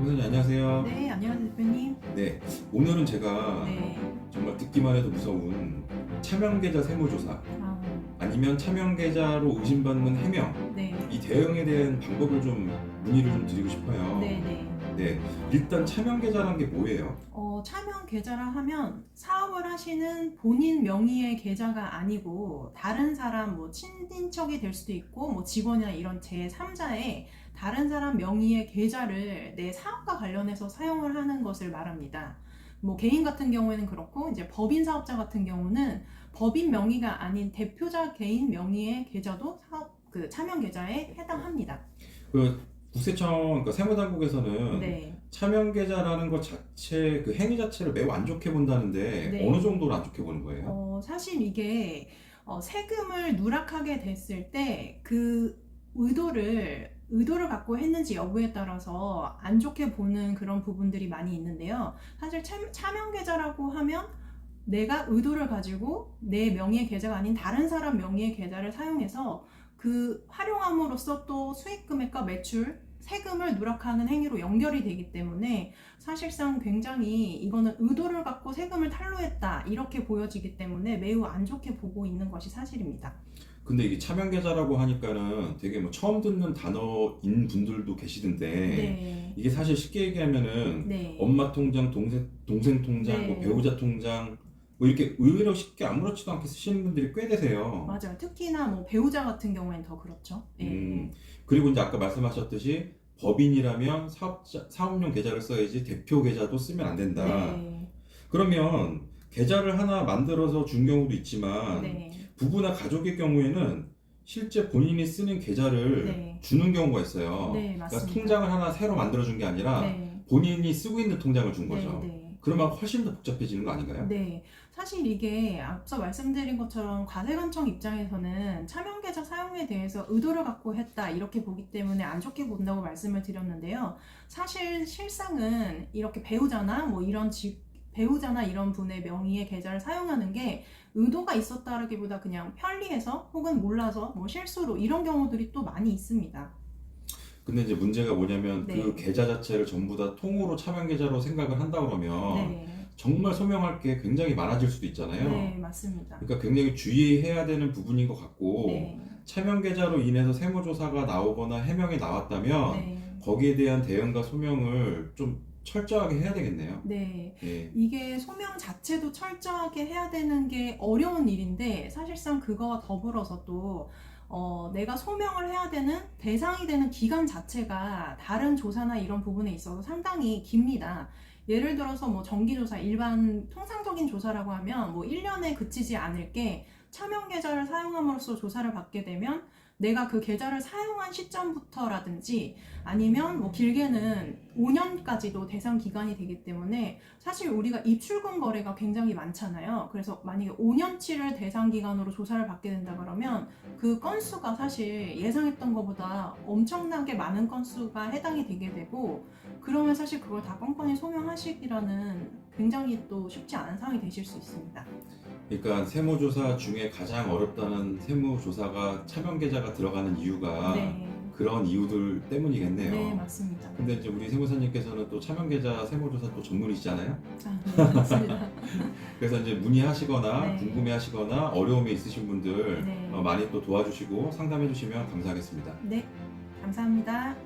세무사님 안녕하세요. 네, 안녕하세요, 대표님. 네, 오늘은 제가 네. 정말 듣기만 해도 무서운 차명계좌 세무조사 아, 아니면 차명계좌로 의심받는 해명 네. 이 대응에 대한 방법을 좀 문의를 좀 드리고 싶어요. 네, 네. 네, 일단 차명계좌란 게 뭐예요? 차명 계좌라 하면 사업을 하시는 본인 명의의 계좌가 아니고 다른 사람 뭐 친인척이 될 수도 있고 뭐 직원이나 이런 제3자의 다른 사람 명의의 계좌를 내 사업과 관련해서 사용을 하는 것을 말합니다. 뭐 개인 같은 경우에는 그렇고 이제 법인 사업자 같은 경우는 법인 명의가 아닌 대표자 개인 명의의 계좌도 사업 그 차명 계좌에 해당합니다. 그 국세청, 그러니까 세무당국에서는 네. 차명계좌라는 것 자체, 그 행위 자체를 매우 안 좋게 본다는데 네. 어느 정도로 안 좋게 보는 거예요? 사실 이게 세금을 누락하게 됐을 때 그 의도를 갖고 했는지 여부에 따라서 안 좋게 보는 그런 부분들이 많이 있는데요. 사실 차명 계좌라고 하면 내가 의도를 가지고 내 명의의 계좌가 아닌 다른 사람 명의의 계좌를 사용해서 그 활용함으로써 또 수익 금액과 매출, 세금을 누락하는 행위로 연결이 되기 때문에 사실상 굉장히 이거는 의도를 갖고 세금을 탈루했다 이렇게 보여지기 때문에 매우 안 좋게 보고 있는 것이 사실입니다. 근데 이게 차명계좌라고 하니까는 되게 뭐 처음 듣는 단어인 분들도 계시던데 네. 이게 사실 쉽게 얘기하면은 네. 엄마 통장, 동생 통장, 네. 뭐 배우자 통장 뭐 이렇게 의외로 쉽게 아무렇지도 않게 쓰시는 분들이 꽤 되세요. 맞아요. 특히나 뭐 배우자 같은 경우에는 더 그렇죠. 네. 그리고 이제 아까 말씀하셨듯이 법인이라면 사업용 계좌를 써야지 대표 계좌도 쓰면 안 된다. 네. 그러면 계좌를 하나 만들어서 준 경우도 있지만 네. 부부나 가족의 경우에는 실제 본인이 쓰는 계좌를 네. 주는 경우가 있어요. 네, 그러니까 맞습니다. 통장을 하나 새로 만들어준 게 아니라 네. 본인이 쓰고 있는 통장을 준 거죠. 네. 네. 그러면 훨씬 더 복잡해지는 거 아닌가요? 네, 사실 이게 앞서 말씀드린 것처럼 과세관청 입장에서는 차명계좌 사용에 대해서 의도를 갖고 했다 이렇게 보기 때문에 안 좋게 본다고 말씀을 드렸는데요. 사실 실상은 이렇게 배우자나 이런 분의 명의의 계좌를 사용하는 게 의도가 있었다라기보다 그냥 편리해서 혹은 몰라서 뭐 실수로 이런 경우들이 또 많이 있습니다. 근데 이제 문제가 뭐냐면 네. 그 계좌 자체를 전부 다 통으로 차명계좌로 생각을 한다 그러면 네, 정말 소명할 게 굉장히 많아질 수도 있잖아요. 네, 맞습니다. 그러니까 굉장히 주의해야 되는 부분인 것 같고 네, 차명계좌로 인해서 세무조사가 나오거나 해명이 나왔다면 네. 거기에 대한 대응과 소명을 좀 철저하게 해야 되겠네요. 네, 예. 이게 소명 자체도 철저하게 해야 되는 게 어려운 일인데 사실상 그거와 더불어서 또 내가 소명을 해야 되는 대상이 되는 기간 자체가 다른 조사나 이런 부분에 있어서 상당히 깁니다. 예를 들어서 뭐 정기조사, 일반 통상적인 조사라고 하면 뭐 1년에 그치지 않을 게 차명 계좌를 사용함으로써 조사를 받게 되면 내가 그 계좌를 사용한 시점부터라든지 아니면 뭐 길게는 5년까지도 대상 기간이 되기 때문에 사실 우리가 입출금 거래가 굉장히 많잖아요. 그래서 만약에 5년치를 대상 기간으로 조사를 받게 된다 그러면 그 건수가 사실 예상했던 것보다 엄청나게 많은 건수가 해당이 되게 되고 그러면 사실 그걸 다 뻔뻔히 소명하시기라는 굉장히 또 쉽지 않은 상황이 되실 수 있습니다. 그러니까 세무조사 중에 가장 어렵다는 세무조사가 차명계좌가 들어가는 이유가 네, 그런 이유들 때문이겠네요. 네, 맞습니다. 근데 이제 우리 세무사님께서는 또 차명계좌 세무조사 또 전문이시잖아요. 네, 맞습니다. 그래서 이제 문의하시거나 네. 궁금해하시거나 어려움이 있으신 분들 네. 많이 또 도와주시고 상담해 주시면 감사하겠습니다. 네, 감사합니다.